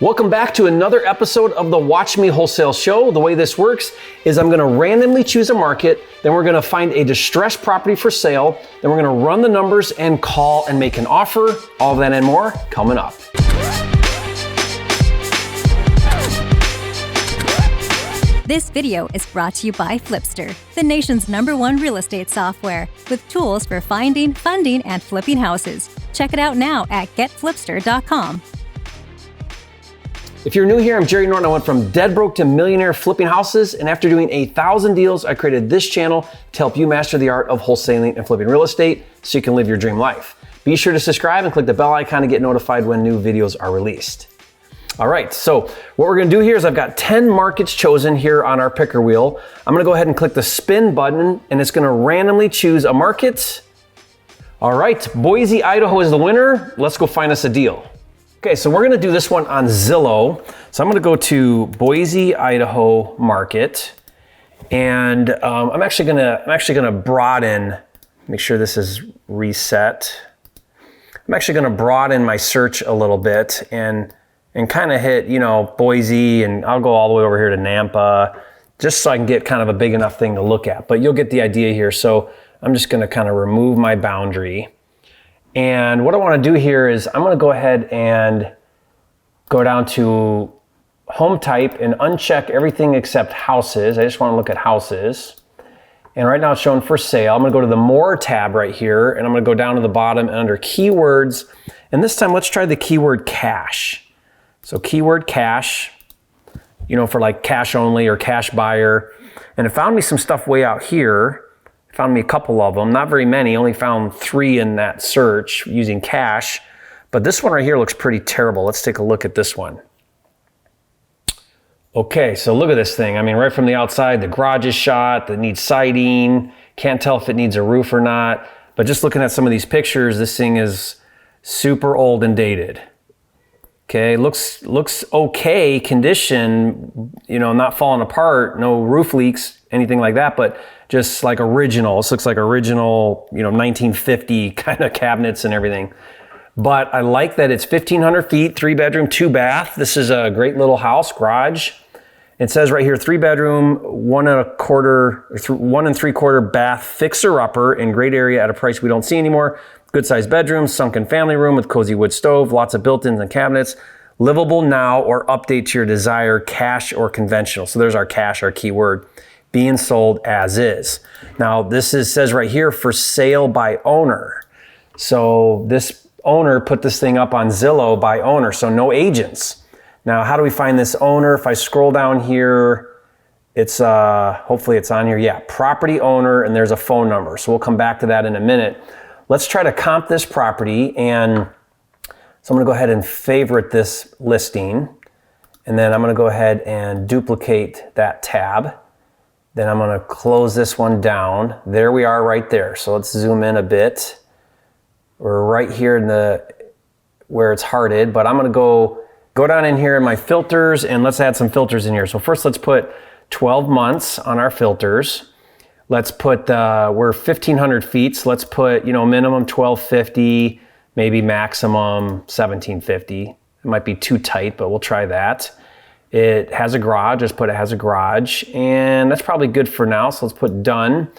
Welcome back to another episode of the Watch Me Wholesale show. The way this works is I'm going to randomly choose a market, then we're going to find a distressed property for sale, then we're going to run the numbers and call and make an offer. All of that and more coming up. This video is brought to you by Flipster, the nation's #1 real estate software, with tools for finding, funding, and flipping houses. Check it out now at getflipster.com. If you're new here, I'm Jerry Norton. I went from dead broke to millionaire flipping houses, and after doing 1,000 deals, I created this channel to help you master the art of wholesaling and flipping real estate so you can live your dream life. Be sure to subscribe and click the bell icon to get notified when new videos are released. All right, so what we're gonna do here is I've got 10 markets chosen here on our picker wheel. I'm gonna go ahead and click the spin button, and it's gonna randomly choose a market. All right, Boise, Idaho is the winner. Let's go find us a deal. Okay, so we're gonna do this one on Zillow. So I'm gonna go to Boise, Idaho market, and I'm actually gonna broaden, make sure this is reset. I'm actually gonna broaden my search a little bit and kind of hit, Boise, and I'll go all the way over here to Nampa, just so I can get kind of a big enough thing to look at. But you'll get the idea here. So I'm just gonna kind of remove my boundary. And what I want to do here is I'm going to go ahead and go down to home type and uncheck everything except houses. I just want to look at houses. And right now it's showing for sale. I'm going to go to the more tab right here, and I'm going to go down to the bottom and under keywords. And this time let's try the keyword cash. So keyword cash, for like cash only or cash buyer. And it found me some stuff way out here. Found me a couple of them, not very many, only found 3 in that search using cash. But this one right here looks pretty terrible. Let's take a look at this one. Okay, so look at this thing. I mean, right from the outside, the garage is shot, it needs siding, can't tell if it needs a roof or not. But just looking at some of these pictures, this thing is super old and dated. Okay, looks okay condition, not falling apart, no roof leaks, anything like that, but just like original. This looks like original, 1950 kind of cabinets and everything. But I like that it's 1,500 feet, 3-bedroom, 2-bath. This is a great little house, garage. It says right here, 3-bedroom, 1 3/4 bath fixer-upper in great area at a price we don't see anymore. Good sized bedroom, sunken family room with cozy wood stove, lots of built-ins and cabinets. Livable now or update to your desire, cash or conventional. So there's our cash, our keyword. Being sold as is. Now this says right here for sale by owner. So this owner put this thing up on Zillow by owner, so no agents. Now how do we find this owner? If I scroll down here, it's hopefully it's on here. Yeah, property owner, and there's a phone number. So we'll come back to that in a minute. Let's try to comp this property, and so I'm gonna go ahead and favorite this listing, and then I'm gonna go ahead and duplicate that tab. Then I'm gonna close this one down. There we are right there. So let's zoom in a bit. We're right here in where it's hearted, but I'm gonna go down in here in my filters, and let's add some filters in here. So first let's put 12 months on our filters. Let's put, we're 1,500 feet, so let's put, minimum 1,250, maybe maximum 1,750. It might be too tight, but we'll try that. It has a garage, let's put it has a garage, and that's probably good for now, so let's put done.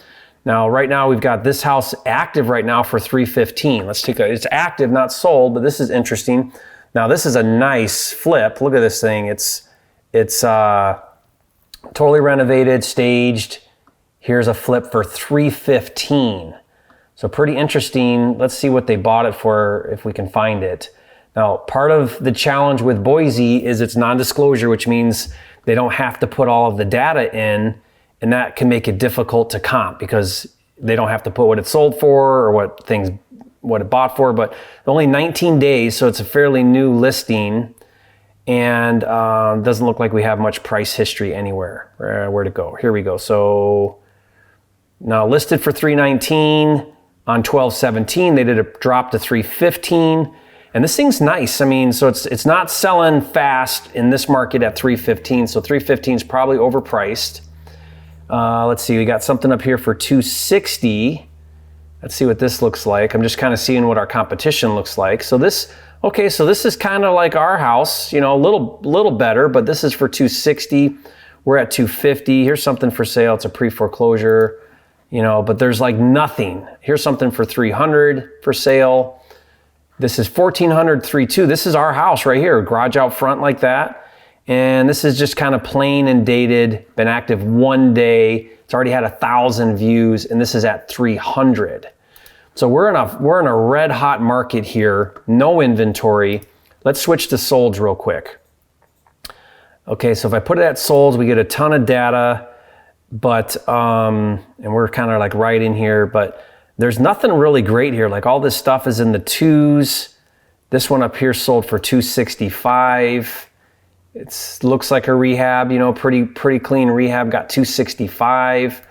Now, right now we've got this house active right now for $315. It's active, not sold, but this is interesting. Now this is a nice flip. Look at this thing. It's totally renovated, staged. Here's a flip for $315. So pretty interesting. Let's see what they bought it for if we can find it. Now, part of the challenge with Boise is it's non-disclosure, which means they don't have to put all of the data in, and that can make it difficult to comp because they don't have to put what it sold for or what it bought for, but only 19 days, so it's a fairly new listing, and doesn't look like we have much price history anywhere. Where'd it go? Here we go. So now listed for $319 on 12/17, they did a drop to $315. And this thing's nice. I mean, so it's not selling fast in this market at $315. So $315 is probably overpriced. Let's see, we got something up here for $260. Let's see what this looks like. I'm just kind of seeing what our competition looks like. So this Okay, so this is kind of like our house, you know, a little better, but this is for 260. We're at 250. Here's something for sale. It's a pre-foreclosure, you know, but there's like nothing. Here's something for 300 for sale. This is 1400, 3.2. This is our house right here, garage out front like that. And this is just kind of plain and dated, been active 1 day. It's already had 1,000 views, and this is at 300. So we're in a red hot market here, no inventory. Let's switch to solds real quick. Okay, so if I put it at solds, we get a ton of data, but, and we're kind of like right in here, but there's nothing really great here. Like all this stuff is in the twos. This one up here sold for 265. It looks like a rehab, you know, pretty clean rehab, got 265.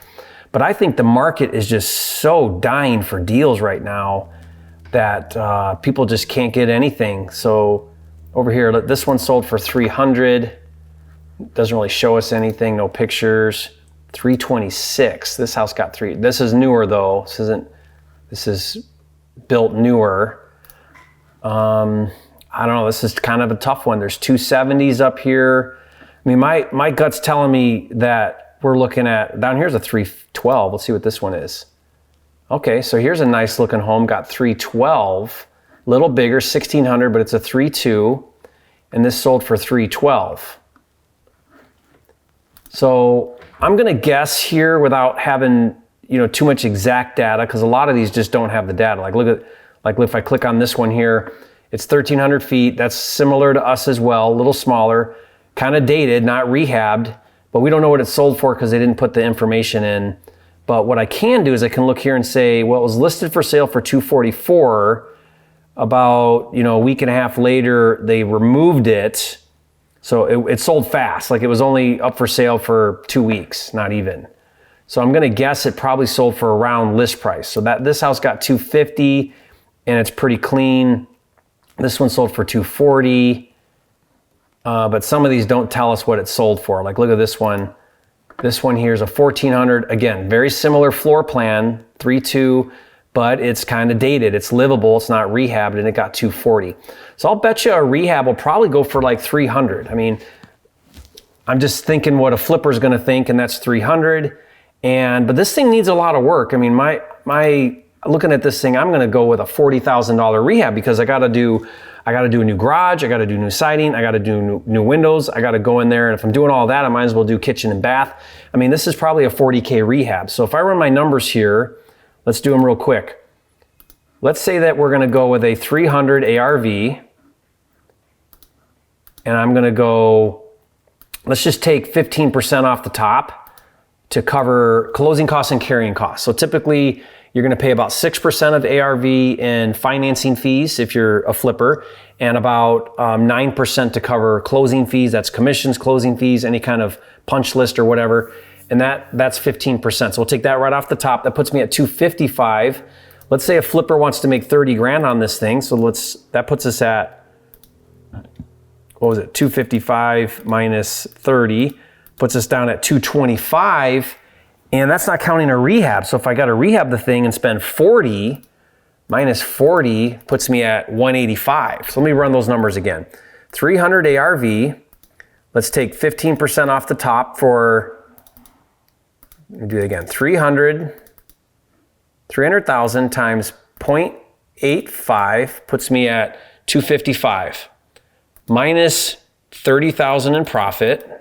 But I think the market is just so dying for deals right now that people just can't get anything. So over here, this one sold for 300. Doesn't really show us anything, no pictures. 326. This house got three. This is newer though. This is built newer. I don't know. This is kind of a tough one. There's 270s up here. I mean, my gut's telling me that we're looking at, down here's a 312. Let's see what this one is. Okay, so here's a nice looking home, got 312, little bigger, 1600, but it's a 3.2, and this sold for 312. So I'm gonna guess here without having, you know, too much exact data, because a lot of these just don't have the data. Like look at, like if I click on this one here, it's 1,300 feet. That's similar to us as well, a little smaller, kind of dated, not rehabbed. But we don't know what it's sold for because they didn't put the information in. But what I can do is I can look here and say, well, it was listed for sale for 244. About, you know, a week and a half later, they removed it. So it sold fast. Like it was only up for sale for 2 weeks, not even. So I'm gonna guess it probably sold for around list price. So this house got 250 and it's pretty clean. This one sold for 240. But some of these don't tell us what it's sold for. Like look at this one. This one here is a 1,400. Again, very similar floor plan, 3.2, but it's kind of dated. It's livable, it's not rehabbed, and it got 240. So I'll bet you a rehab will probably go for like 300. I mean, I'm just thinking what a flipper's gonna think, and that's 300. But this thing needs a lot of work. I mean, my looking at this thing, I'm gonna go with a $40,000 rehab because I gotta do a new garage, I gotta do new siding, I gotta do new windows, I gotta go in there, and if I'm doing all that, I might as well do kitchen and bath. I mean, this is probably a 40K rehab. So if I run my numbers here, let's do them real quick. Let's say that we're gonna go with a 300 ARV, and I'm gonna go, let's just take 15% off the top to cover closing costs and carrying costs. So typically, you're gonna pay about 6% of ARV in financing fees if you're a flipper, and about 9% to cover closing fees. That's commissions, closing fees, any kind of punch list or whatever. And that's 15%. So we'll take that right off the top. That puts me at 255. Let's say a flipper wants to make 30 grand on this thing. So that puts us at, what was it? 255 minus 30 puts us down at 225. And that's not counting a rehab. So if I got to rehab the thing and spend 40, minus 40 puts me at 185. So let me run those numbers again. 300 ARV, let's take 15% off the top for, let me do it again, 300,000 times 0.85 puts me at 255. Minus 30,000 in profit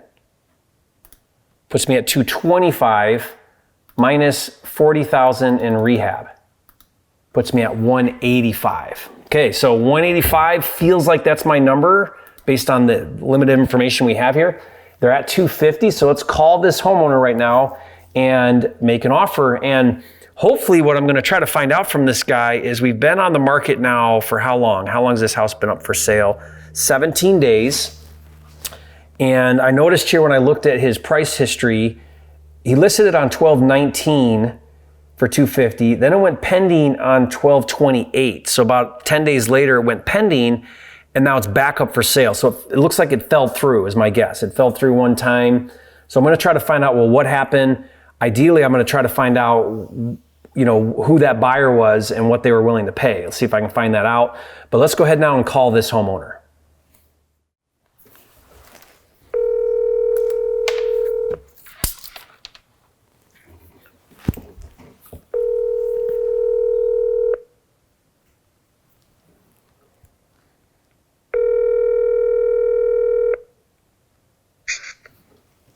puts me at 225, minus 40,000 in rehab puts me at 185. Okay, so 185 feels like that's my number based on the limited information we have here. They're at 250, so let's call this homeowner right now and make an offer. And hopefully what I'm gonna try to find out from this guy is, we've been on the market now for how long? How long has this house been up for sale? 17 days. And I noticed here when I looked at his price history, he listed it on 12/19 for 250. Then it went pending on 12/28. So about 10 days later, it went pending, and now it's back up for sale. So it looks like it fell through, is my guess. It fell through one time. So I'm gonna try to find out, well, what happened? Ideally, I'm gonna try to find out, who that buyer was and what they were willing to pay. Let's see if I can find that out. But let's go ahead now and call this homeowner.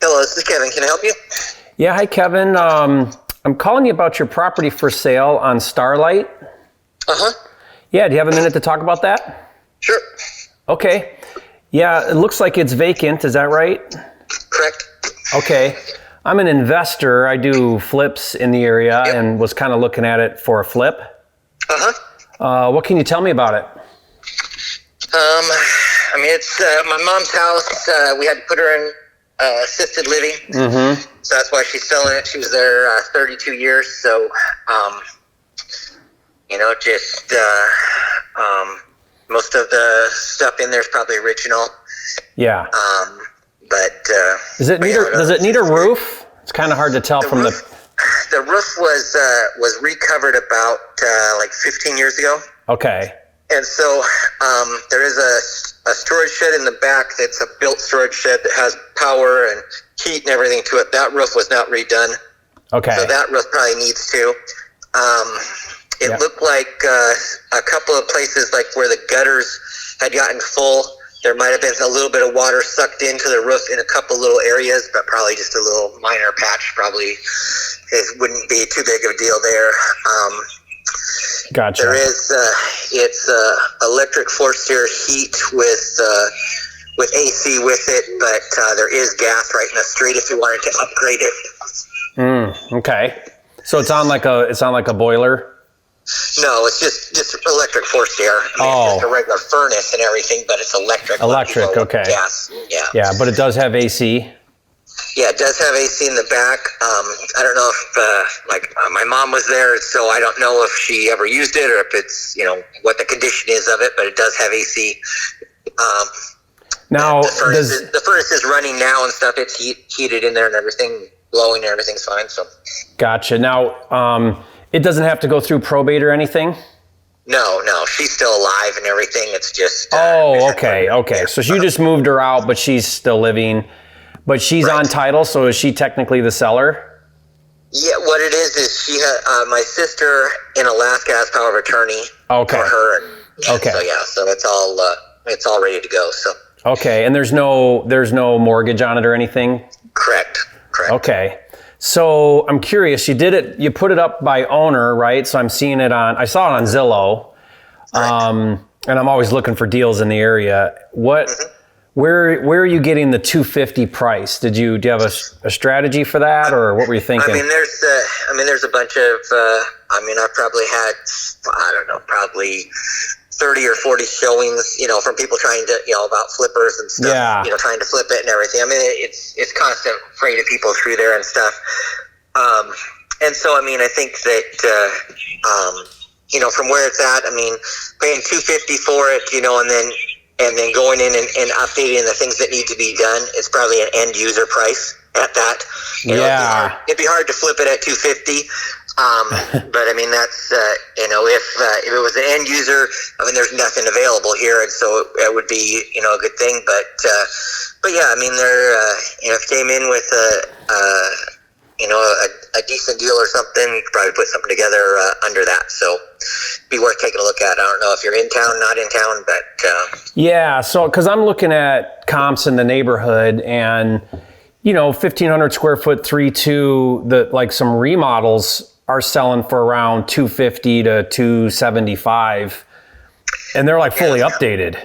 Hello, this is Kevin. Can I help you? Yeah, hi Kevin. I'm calling you about your property for sale on Starlight. Uh-huh. Yeah, do you have a minute to talk about that? Sure. Okay. Yeah, it looks like it's vacant. Is that right? Correct. Okay. I'm an investor. I do flips in the area and was kind of looking at it for a flip. Uh-huh. What can you tell me about it? It's my mom's house. We had to put her in assisted living. Mm-hmm. So that's why she's selling it. She was there 32 years. So, most of the stuff in there is probably original. Yeah. Does it need a roof? It's kind of hard to tell from the roof was recovered about 15 years ago. Okay. And so there is a storage shed in the back that's a built storage shed that has power and heat and everything to it. That roof was not redone. Okay. So that roof probably needs to. It looked like a couple of places like where the gutters had gotten full. There might have been a little bit of water sucked into the roof in a couple little areas, but probably just a little minor patch. Probably it wouldn't be too big of a deal there. Gotcha. There is it's electric forced air heat with AC with it, but there is gas right in the street if you wanted to upgrade it. Okay. So it's on like a boiler? No, it's just electric forced air. It's just a regular furnace and everything, but it's electric. Electric, okay. Gas, yeah. Yeah, but it does have AC? Yeah, it does have AC in the back. I don't know if, my mom was there, so I don't know if she ever used it or if it's, what the condition is of it, but it does have AC. Now, the furnace is running now and stuff. It's heated in there and everything, blowing and everything's fine. So. Gotcha. Now, it doesn't have to go through probate or anything? No, she's still alive and everything. It's just. Okay. So you just moved her out, but she's still living. But she's on title, so is she technically the seller? Yeah, what it is she had my sister in Alaska has power of attorney for her. So it's all ready to go. So. Okay, and there's no mortgage on it or anything? Correct. Okay. So I'm curious, you put it up by owner, right? So I saw it on Zillow. And I'm always looking for deals in the area. Where are you getting the $250 price? Do you have a strategy for that, or what were you thinking? There's a bunch of. I've probably had, probably 30 or 40 showings, from people trying to, about flippers and stuff, trying to flip it and everything. It's constant freight of people through there and stuff. And so, I think that, from where it's at, paying $250 for it, and then going in and updating the things that need to be done, it's probably an end user price at that. It'd be hard to flip it at $250. But that's if it was an end user, there's nothing available here, and so it would be a good thing. But yeah, they're if you came in with a decent deal or something, you could probably put something together under that. So be worth taking a look at. I don't know if you're in town, not in town, but so because I'm looking at comps in the neighborhood and 1,500 square foot 3.2, some remodels are selling for around $250 to $275, and they're fully updated.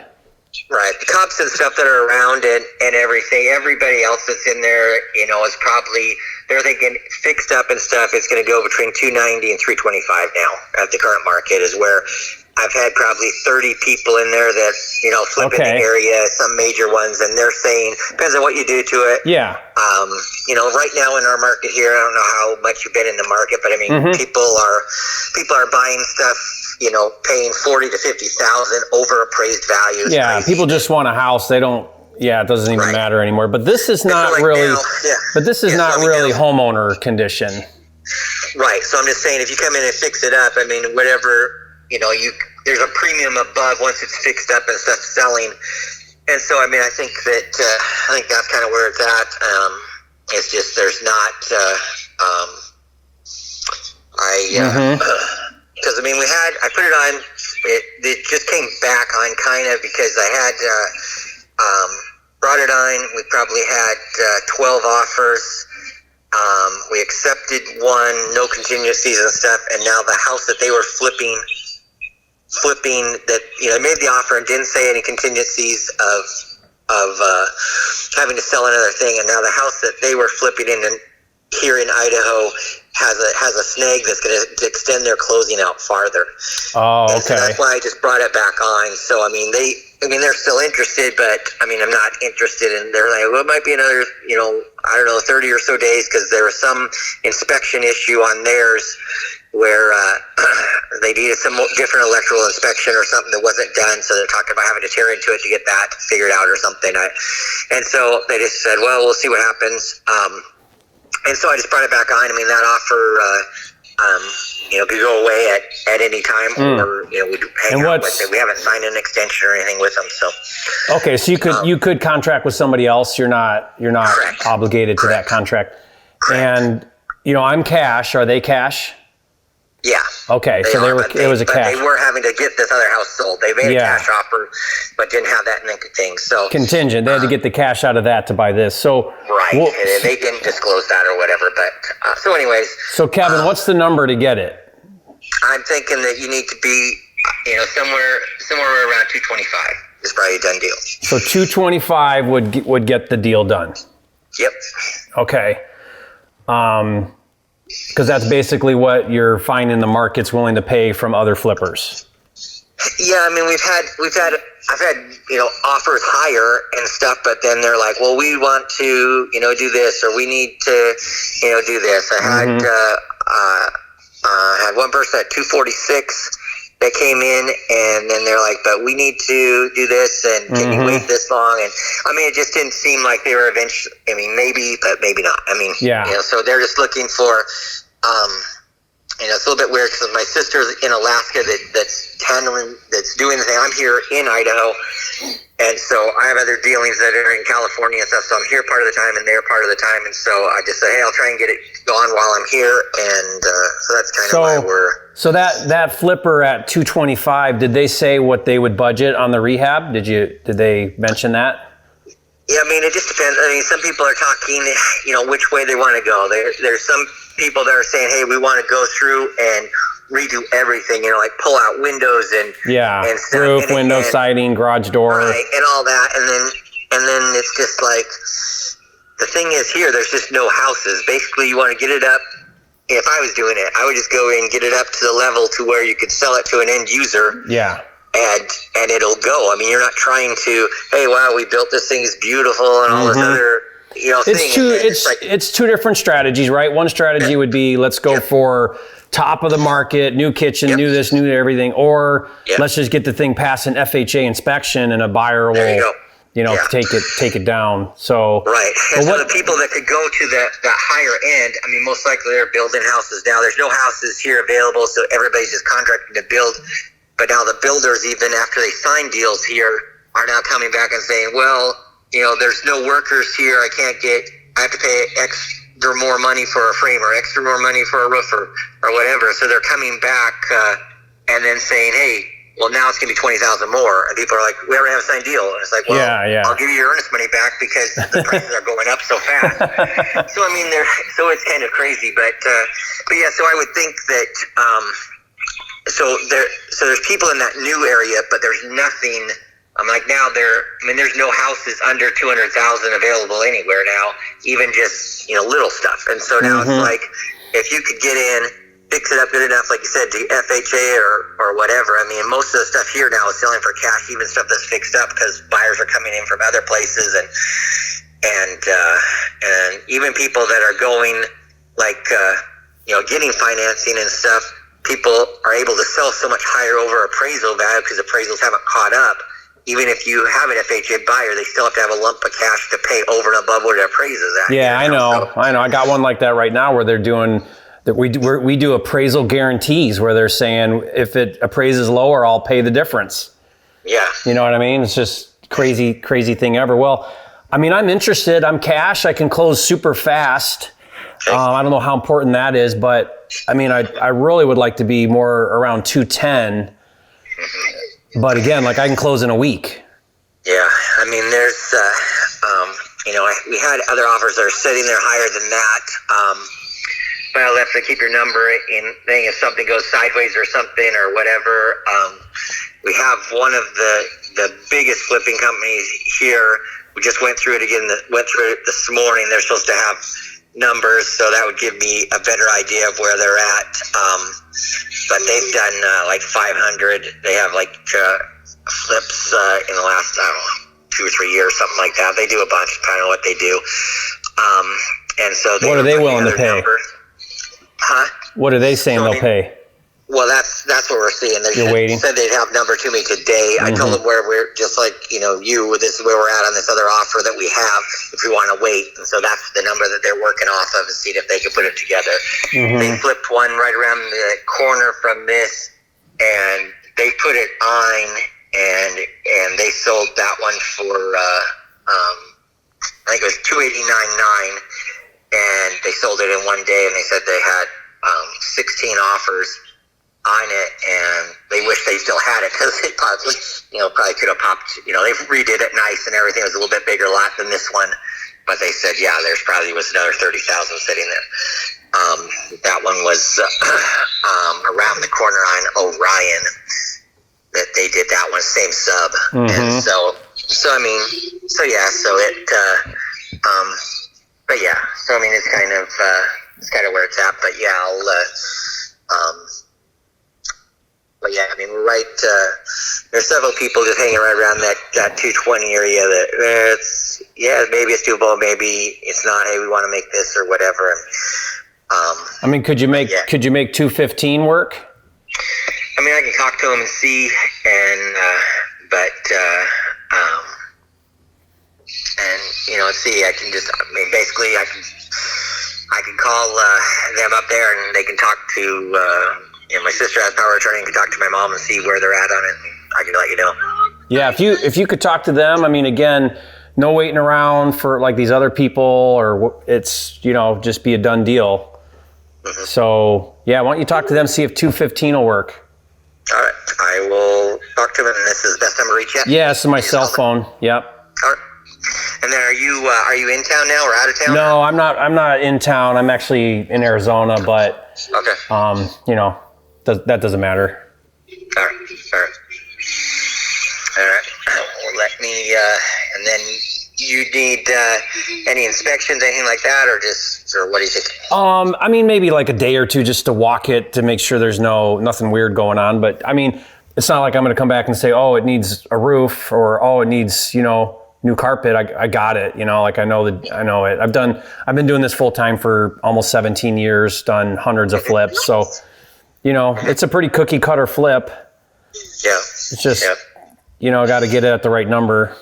Right. The comps and stuff that are around and everything, everybody else that's in there, is probably, they're thinking fixed up and stuff, it's going to go between $290 and $325 now at the current market, is where I've had probably 30 people in there that, flip in the area, some major ones, and they're saying, depends on what you do to it. Yeah. Right now in our market here, I don't know how much you've been in the market, but people are buying stuff, paying $40,000 to $50,000 over appraised values. Yeah. People just want a house. They don't, it doesn't even matter anymore, but this is not really, homeowner condition. Right. So I'm just saying, if you come in and fix it up, I mean, whatever, there's a premium above once it's fixed up and stuff selling. And so, I mean, I think that's kind of where it's at. It's just, there's not, because I mean, I put it on, it just came back on kind of because I had, brought it on. We probably had 12 offers. We accepted one, no contingencies and stuff, and now the house that they were flipping that, made the offer and didn't say any contingencies of having to sell another thing, and now the house that they were flipping in here in Idaho has a snag that's going to extend their closing out farther. Oh, okay. And so that's why I just brought it back on. So I mean, they're still interested, but I mean, I'm not interested in. They're like, well, it might be another, 30 or so days, because there was some inspection issue on theirs where they needed some different electrical inspection or something that wasn't done. So they're talking about having to tear into it to get that figured out or something. And so they just said, well, we'll see what happens. And so I just brought it back on. I mean, that offer, could go away at any time, or we'd hang out with it. We haven't signed an extension or anything with them. So okay, so you could contract with somebody else. You're not correct. Obligated to that contract. Correct. And I'm cash. Are they cash? Yeah. Okay, so it was a cash. They were having to get this other house sold. They made a cash offer, but didn't have that thing. So contingent. They had to get the cash out of that to buy this. So right, and they didn't disclose that or whatever. But so, anyways. So Kevin, what's the number to get it? I'm thinking that you need to be, somewhere around 225 is probably a done deal. So 225 would get the deal done. Yep. Okay. Because that's basically what you're finding the market's willing to pay from other flippers. Yeah, I mean, I've had offers higher and stuff, but then they're like, well, we want to do this, or we need to do this. I had one person at 246 that came in, and then they're like, but we need to do this, and can you wait this long? And I mean, it just didn't seem like they were eventually, I mean, maybe, but maybe not. I mean, so they're just looking for, it's a little bit weird because my sister's in Alaska that's doing the thing. I'm here in Idaho. And so I have other dealings that are in California and stuff. So I'm here part of the time and they're part of the time. And so I just say, hey, I'll try and get it going while I'm here. And so that's kind of why we're... So that flipper at 225, did they say what they would budget on the rehab? Did they mention that? Yeah, I mean, it just depends. I mean, some people are talking, which way they want to go. There's some people that are saying, hey, we want to go through and redo everything, like pull out windows and stuff, roof, window, siding, garage door, right, and all that, and then it's just like, the thing is here, there's just no houses. Basically, you want to get it up. If I was doing it, I would just go and get it up to the level to where you could sell it to an end user. Yeah. And it'll go. I mean, you're not trying to, hey, wow, we built this thing, is beautiful, and all this other. It's two different strategies, right? One strategy would be, let's go for top of the market, new kitchen, new this, new everything, or let's just get the thing past an FHA inspection and a buyer will, take it down. So right. And so the people that could go to that higher end, I mean, most likely they're building houses now. There's no houses here available, so everybody's just contracting to build. But now the builders, even after they sign deals here, are now coming back and saying, well, there's no workers here. I have to pay extra more money for a frame or extra more money for a roof or whatever. So they're coming back and then saying, hey, well, now it's going to be $20,000 more. And people are like, we already have a signed deal. And it's like, well, I'll give you your earnest money back because the prices are going up so fast. So, I mean, so it's kind of crazy. But yeah, so I would think that, so there's people in that new area, but there's nothing. I'm like, now there's no houses under 200,000 available anywhere now, even just, little stuff. And so now it's like, if you could get in, fix it up good enough, like you said, to FHA or whatever. I mean, most of the stuff here now is selling for cash, even stuff that's fixed up because buyers are coming in from other places. And even people that are going like, getting financing and stuff, people are able to sell so much higher over appraisal value because appraisals haven't caught up. Even if you have an FHA buyer, they still have to have a lump of cash to pay over and above what it appraises at. Yeah, I know. I got one like that right now where they're We do appraisal guarantees where they're saying if it appraises lower, I'll pay the difference. Yeah. You know what I mean? It's just crazy thing ever. Well, I mean, I'm interested. I'm cash. I can close super fast. I don't know how important that is, but I mean, I really would like to be more around 210. But again, like I can close in a week. Yeah. I mean, there's, we had other offers that are sitting there higher than that. Well, that's to keep your number in thing if something goes sideways or something or whatever. We have one of the biggest flipping companies here. We just went through it this morning. They're supposed to have numbers, so that would give me a better idea of where they're at. But they've done like 500. They have like flips in the last, 2 or 3 years, something like that. They do a bunch, kind of what they do. And so what are they willing to pay? Huh? What are they saying they'll pay? Well, that's what we're seeing. You're waiting? Said they'd have number to me today. I told them where we're just like, this is where we're at on this other offer that we have if we want to wait. And so that's the number that they're working off of and see if they can put it together. They flipped one right around the corner from this and they put it on and they sold that one for, I think it was $289.9 and they sold it in one day and they said they had 16 offers on it, and they wish they still had it because they probably could have popped. They redid it nice and everything. It was a little bit bigger lot than this one, but they said, yeah, there's probably was another 30,000 sitting there. That one was around the corner on Orion. That they did that one, same sub, and so I mean, it's kind of where it's at, but yeah, But yeah, I mean, we're right. There's several people just hanging right around that 220 area. Maybe it's doable, maybe it's not. Hey, we want to make this or whatever. I mean, could you make 215 work? I mean, I can talk to them and see, see. I can basically, I can call them up there and they can talk to. My sister has power of attorney and can talk to my mom and see where they're at on it. And I can let you know. Yeah, if you could talk to them, I mean, again, no waiting around for like these other people, or it's just be a done deal. So yeah, why don't you talk to them, see if 215 will work. All right, I will talk to them, and this is the best time to reach you. Yeah, this is my cell phone. Yep. All right. And then are you in town now or out of town? No, I'm not in town. I'm actually in Arizona, but okay. That doesn't matter. All right. Well, let me, and then you need any inspections, anything like that, or what do you think? I mean, maybe like a day or two just to walk it to make sure there's nothing weird going on. But I mean, it's not like I'm going to come back and say, oh, it needs a roof, or oh, it needs, new carpet. I got it. Like I know it. I've been doing this full time for almost 17 years, done hundreds of flips. So, it's a pretty cookie cutter flip. Yeah. It's just, got to get it at the right number.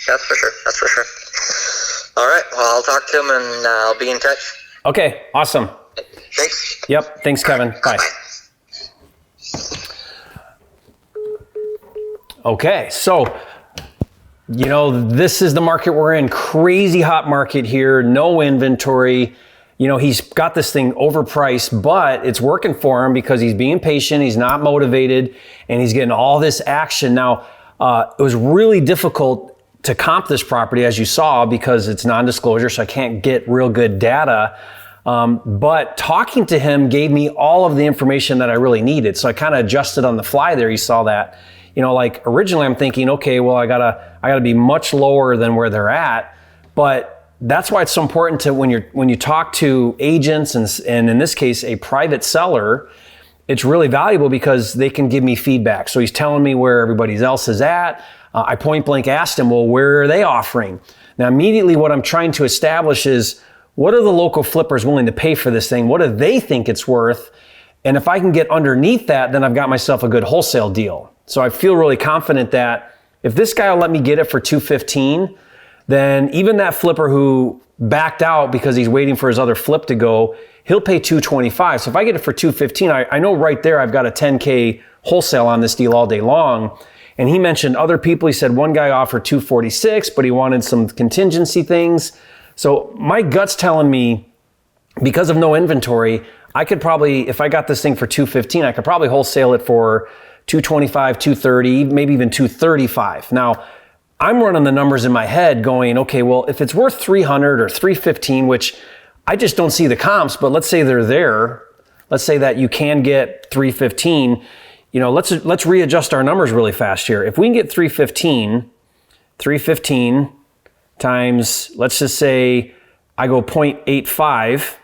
That's for sure. All right. Well, I'll talk to him and I'll be in touch. Okay. Awesome. Thanks. Yep. Thanks, Kevin. Bye. Okay. So, this is the market we're in. Crazy hot market here. No inventory. He's got this thing overpriced, but it's working for him because he's being patient. He's not motivated, and he's getting all this action. Now, it was really difficult to comp this property, as you saw, because it's non-disclosure, so I can't get real good data. But talking to him gave me all of the information that I really needed. So I kind of adjusted on the fly there. You saw that. Like originally I'm thinking, okay, well, I gotta be much lower than where they're at. But that's why it's so important to when you talk to agents and in this case a private seller, it's really valuable because they can give me feedback. So he's telling me where everybody else is at. I point blank asked him, well, where are they offering? Now immediately what I'm trying to establish is, what are the local flippers willing to pay for this thing? What do they think it's worth? And if I can get underneath that, then I've got myself a good wholesale deal. So I feel really confident that if this guy will let me get it for $215, then even that flipper who backed out because he's waiting for his other flip to go, he'll pay $225. So if I get it for $215, I know right there I've got a $10K wholesale on this deal all day long. And he mentioned other people. He said one guy offered $246, but he wanted some contingency things. So my gut's telling me, because of no inventory, I could probably, if I got this thing for $215, I could probably wholesale it for $225, $230, maybe even $235. Now, I'm running the numbers in my head going, okay, well, if it's worth $300 or $315, which I just don't see the comps, but let's say they're there. Let's say that you can get $315. You know, let's readjust our numbers really fast here. If we can get $315 times, let's just say I go 0.85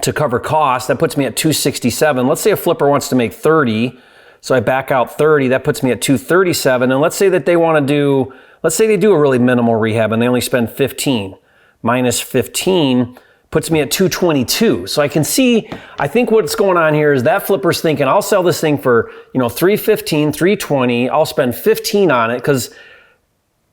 to cover costs, that puts me at $267. Let's say a flipper wants to make 30, so I back out 30, that puts me at $237. And let's say that they want to do, let's say they do a really minimal rehab and they only spend 15. Minus 15 puts me at $222. So I can see, I think what's going on here is that flipper's thinking, I'll sell this thing for, you know, $315, $320, I'll spend 15 on it, because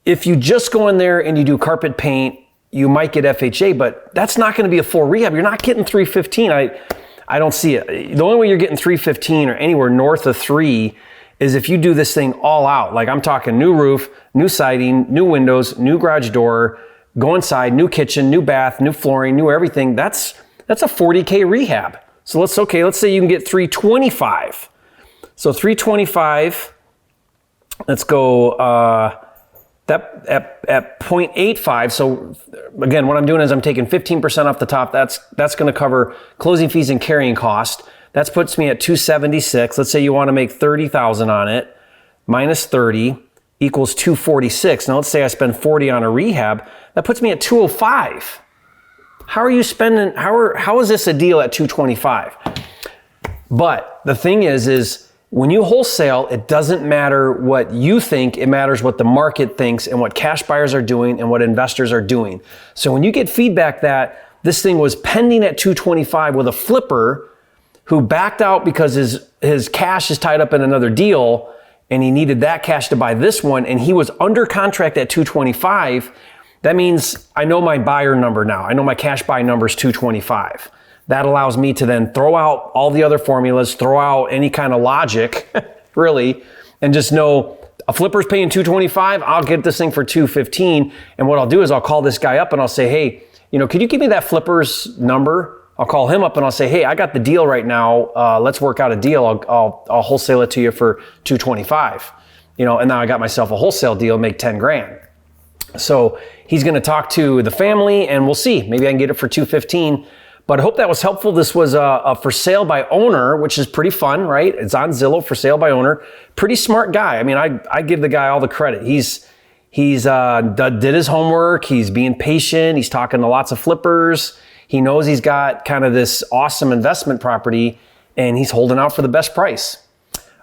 if you just go in there and you do carpet paint, you might get FHA, but that's not going to be a full rehab. You're not getting $315. I don't see it. The only way you're getting $315 or anywhere north of $3 is if you do this thing all out. Like, I'm talking new roof, new siding, new windows, new garage door, go inside, new kitchen, new bath, new flooring, new everything. That's a $40K rehab. So let's say you can get $325. So $325, let's go that at 0.85. So again, what I'm doing is I'm taking 15% off the top. That's going to cover closing fees and carrying cost. That puts me at $276. Let's say you want to make $30,000 on it. Minus 30 equals $246. Now let's say I spend 40 on a rehab. That puts me at $205. How are you spending? How is this a deal at $225? But the thing is when you wholesale, it doesn't matter what you think, it matters what the market thinks and what cash buyers are doing and what investors are doing. So when you get feedback that this thing was pending at $225 with a flipper who backed out because his cash is tied up in another deal and he needed that cash to buy this one, and he was under contract at $225, that means I know my buyer number now. I know my cash buy number is $225. That allows me to then throw out all the other formulas, throw out any kind of logic, really, and just know a flipper's paying $225, I'll get this thing for $215. And what I'll do is I'll call this guy up and I'll say, hey, you know, could you give me that flipper's number? I'll call him up and I'll say, hey, I got the deal right now. Let's work out a deal. I'll wholesale it to you for $225. You know, and now I got myself a wholesale deal, make 10 grand. So he's going to talk to the family and we'll see. Maybe I can get it for $215. But I hope that was helpful. This was a for sale by owner, which is pretty fun, right? It's on Zillow, for sale by owner. Pretty smart guy. I mean, I give the guy all the credit. He's did his homework. He's being patient. He's talking to lots of flippers. He knows he's got kind of this awesome investment property and he's holding out for the best price.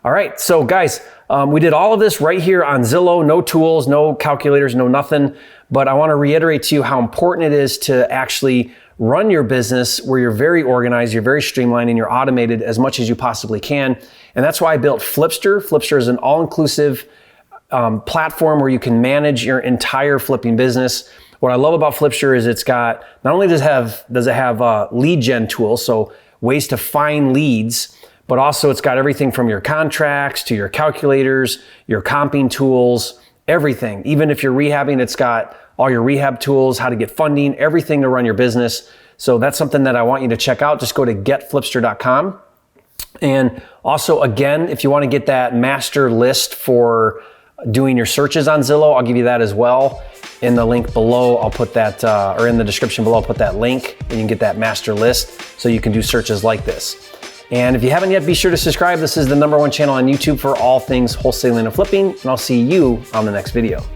All right, so guys, we did all of this right here on Zillow. No tools, no calculators, no nothing. But I want to reiterate to you how important it is to actually run your business where you're very organized, you're very streamlined, and you're automated as much as you possibly can. And that's why I built Flipster. Flipster is an all-inclusive platform where you can manage your entire flipping business. What I love about Flipster is it's got, not only does it have lead gen tools, so ways to find leads, but also it's got everything from your contracts to your calculators, your comping tools, everything. Even if you're rehabbing, it's got all your rehab tools, how to get funding, everything to run your business. So that's something that I want you to check out. Just go to getflipster.com. And also, again, if you want to get that master list for doing your searches on Zillow, I'll give you that as well. In the link below, I'll put that, or in the description below, I'll put that link and you can get that master list so you can do searches like this. And if you haven't yet, be sure to subscribe. This is the #1 channel on YouTube for all things wholesaling and flipping, and I'll see you on the next video.